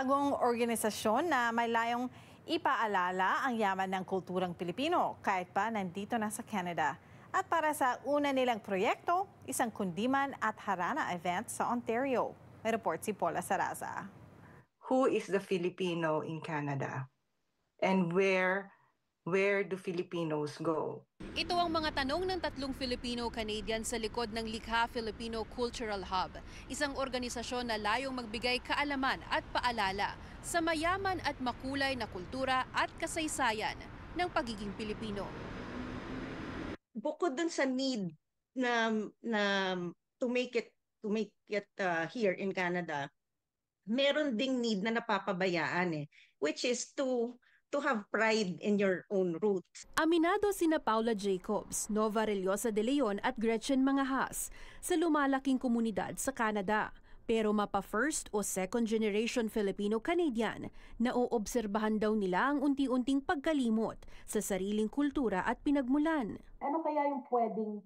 bagong organisasyon na may layong ipaalala ang yaman ng kulturang Pilipino kahit pa nandito na sa Canada. At para sa una nilang proyekto, isang kundiman at harana event sa Ontario. May report si Paula Saraza. Who is the Filipino in Canada? And where do Filipinos go? Ito ang mga tanong ng tatlong Filipino-Canadian sa likod ng Likha Filipino Cultural Hub, isang organisasyon na layong magbigay kaalaman at paalala sa mayaman at makulay na kultura at kasaysayan ng pagiging Pilipino. Bukod dun sa need na to make it here in Canada, meron ding need na napapabayaan which is to have pride in your own roots. Aminado sina Paula Jacobs, Nova Reliosa de Leon at Gretchen Mangahas sa lumalaking komunidad sa Canada. Pero mapa first o second generation Filipino-Canadian, naoobserbahan daw nila ang unti-unting pagkalimot sa sariling kultura at pinagmulan. Ano kaya yung pwedeng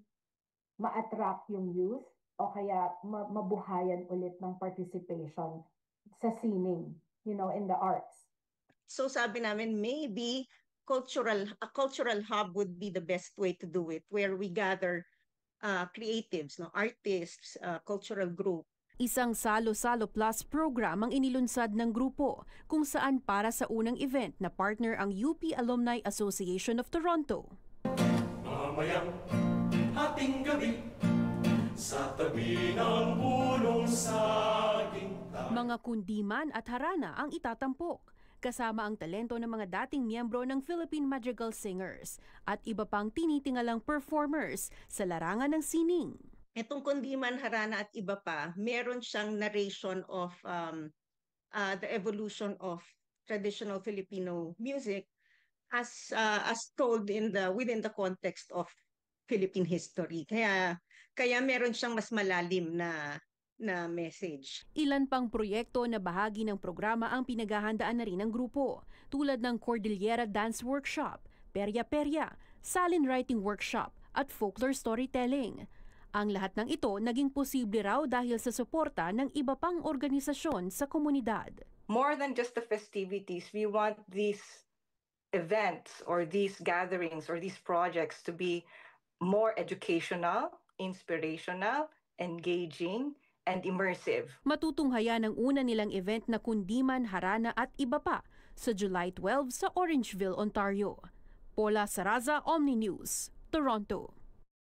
ma-attract yung youth o kaya mabuhayan ulit ng participation sa sining, in the arts? So sabi namin, maybe a cultural hub would be the best way to do it, where we gather creatives, artists, cultural group. Isang Salo-Salo Plus program ang inilunsad ng grupo kung saan para sa unang event na partner ang UP Alumni Association of Toronto. Mamayang hating gabi sa tabi ng punong saging. Mga kundiman at harana ang itatampok, kasama ang talento ng mga dating miyembro ng Philippine Madrigal Singers at iba pang tinitingalang performers sa larangan ng sining. Itong kundiman, harana at iba pa, meron siyang narration of the evolution of traditional Filipino music as told within the context of Philippine history. Kaya meron siyang mas malalim na message. Ilan pang proyekto na bahagi ng programa ang pinaghahandaan na rin ng grupo, tulad ng Cordillera Dance Workshop, Perya Perya, Salin Writing Workshop at Folklore Storytelling. Ang lahat ng ito naging posible raw dahil sa suporta ng iba pang organisasyon sa komunidad. More than just the festivities, we want these events or these gatherings or these projects to be more educational, inspirational, engaging, and immersive. Matutunghayan ang una nilang event na kundiman, harana at iba pa sa July 12 sa Orangeville, Ontario. Paula Saraza, Omni News, Toronto.